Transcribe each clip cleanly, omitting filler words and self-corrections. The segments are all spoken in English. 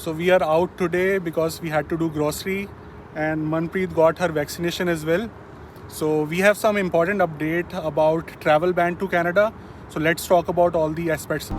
So we are out today because we had to do grocery, and Manpreet got her vaccination as well. So we have some important update about travel ban to Canada. So let's talk about all the aspects.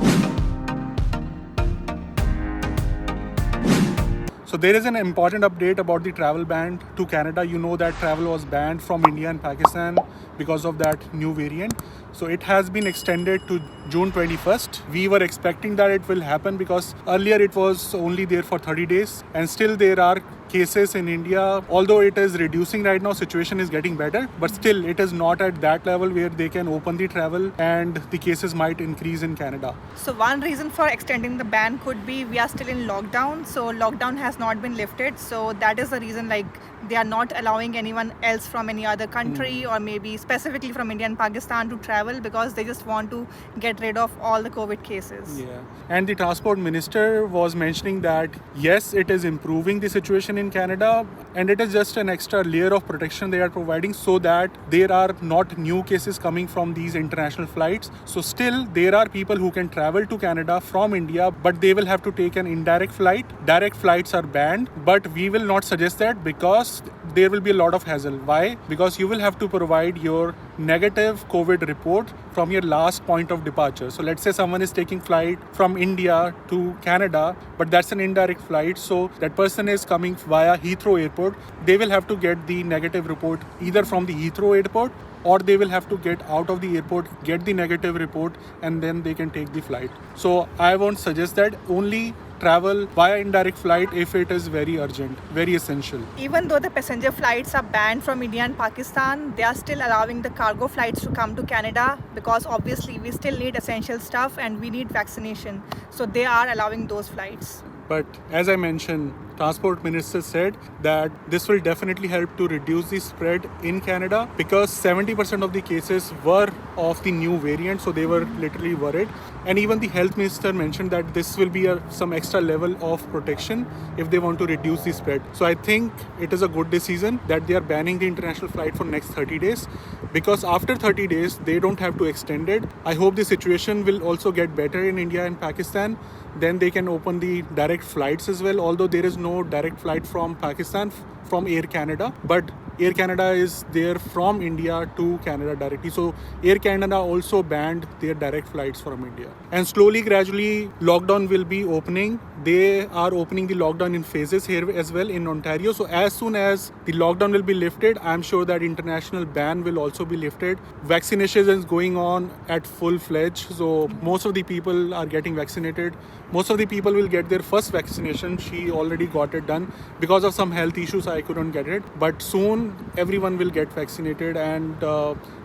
So there is an important update about the travel ban to Canada. You know that travel was banned from India and Pakistan because of that new variant. So it has been extended to June 21st. We were expecting that it will happen because earlier it was only there for 30 days, and still there are cases in India. Although it is reducing right now, situation is getting better, but still it is not at that level where they can open the travel and the cases might increase in Canada. So one reason for extending the ban could be we are still in lockdown. So lockdown has not been lifted. So that is the reason, like, they are not allowing anyone else from any other country or maybe specifically from India and Pakistan to travel because they just want to get rid of all the COVID cases. Yeah. And the transport minister was mentioning that yes, it is improving the situation in Canada, and it is just an extra layer of protection they are providing so that there are not new cases coming from these international flights. So still there are people who can travel to Canada from India, but they will have to take an indirect flight. Direct flights are banned, but we will not suggest that because there will be a lot of hassle. Why? Because you will have to provide your negative COVID report from your last point of departure. So let's say someone is taking flight from India to Canada, but that's an indirect flight. So that person is coming via Heathrow Airport. They will have to get the negative report either from the Heathrow Airport, or they will have to get out of the airport, get the negative report, and then they can take the flight. So I won't suggest that. Only travel via indirect flight if it is very urgent, very essential. Even though the passenger flights are banned from India and Pakistan, they are still allowing the cargo flights to come to Canada because obviously we still need essential stuff and we need vaccination. So they are allowing those flights. But as I mentioned, Transport Minister said that this will definitely help to reduce the spread in Canada because 70% of the cases were of the new variant, so they were literally worried. And even the Health Minister mentioned that this will be some extra level of protection if they want to reduce the spread. So I think it is a good decision that they are banning the international flight for next 30 days because after 30 days, they don't have to extend it. I hope the situation will also get better in India and Pakistan. Then they can open the direct flights as well, although there is no direct flight from Pakistan from Air Canada, but Air Canada is there from India to Canada directly. So Air Canada also banned their direct flights from India. And slowly, gradually, lockdown will be opening. They are opening the lockdown in phases here as well in Ontario. So as soon as the lockdown will be lifted, I'm sure that international ban will also be lifted. Vaccination is going on at full-fledged. So most of the people are getting vaccinated. Most of the people will get their first vaccination. She already got it done. Because of some health issues, I couldn't get it. But soon, everyone will get vaccinated. And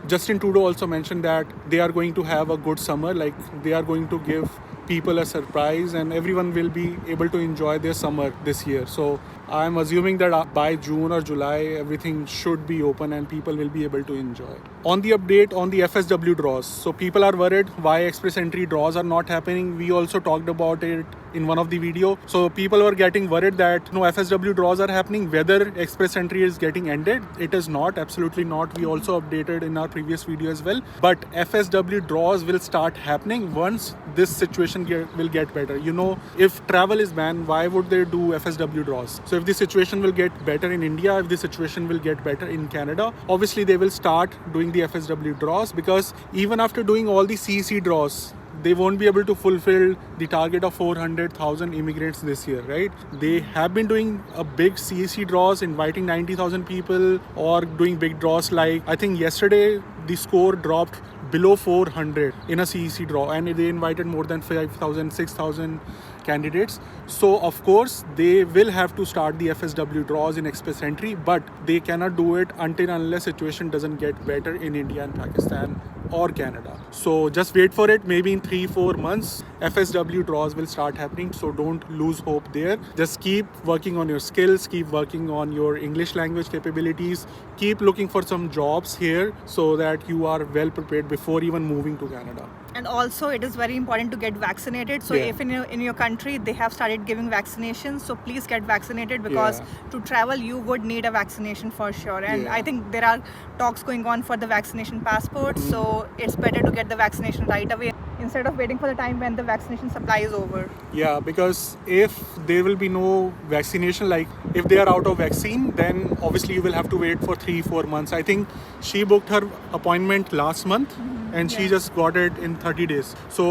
Justin Trudeau also mentioned that they are going to have a good summer. Like, they are going to give people a surprise and everyone will be able to enjoy their summer this year. So I'm assuming that by June or July, everything should be open and people will be able to enjoy. On the update on the FSW draws. So people are worried why express entry draws are not happening. We also talked about it in one of the video. So people were getting worried that no FSW draws are happening, whether express entry is getting ended. It is not, absolutely not. We also updated in our previous video as well. But FSW draws will start happening once this situation will get better. You know, if travel is banned, why would they do FSW draws? So if the situation will get better in India, if the situation will get better in Canada, obviously they will start doing the FSW draws because even after doing all the CEC draws, they won't be able to fulfill the target of 400,000 immigrants this year, right? They have been doing a big CEC draws, inviting 90,000 people or doing big draws like, I think yesterday the score dropped below 400 in a CEC draw and they invited more than 5,000, 6,000 candidates. So of course they will have to start the FSW draws in express entry, but they cannot do it unless situation doesn't get better in India and Pakistan or Canada. So just wait for it. Maybe in 3-4 months FSW draws will start happening. So don't lose hope there. Just keep working on your skills, keep working on your English language capabilities, keep looking for some jobs here so that you are well prepared before even moving to Canada. And also, it is very important to get vaccinated. So, Yeah. if in your country they have started giving vaccinations, so please get vaccinated, because to travel you would need a vaccination for sure. And Yeah. I think there are talks going on for the vaccination passports. So it's better to get the vaccination right away instead of waiting for the time when the vaccination supply is over. Yeah, because if there will be no vaccination, like if they are out of vaccine, then obviously you will have to wait for 3-4 months. I think she booked her appointment last month and she Yeah. just got it in 30 days. So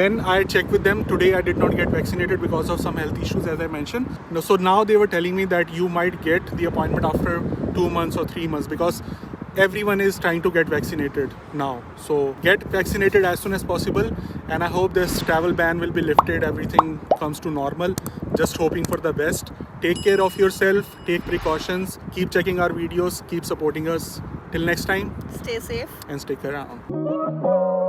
when I checked with them today, I did not get vaccinated because of some health issues, as I mentioned. No, so now they were telling me that you might get the appointment after 2 months or 3 months, because everyone is trying to get vaccinated now. So get vaccinated as soon as possible, and I hope this travel ban will be lifted, everything comes to normal. Just hoping for the best. Take care of yourself, take precautions, keep checking our videos, keep supporting us. Till next time, Stay safe. and stick around.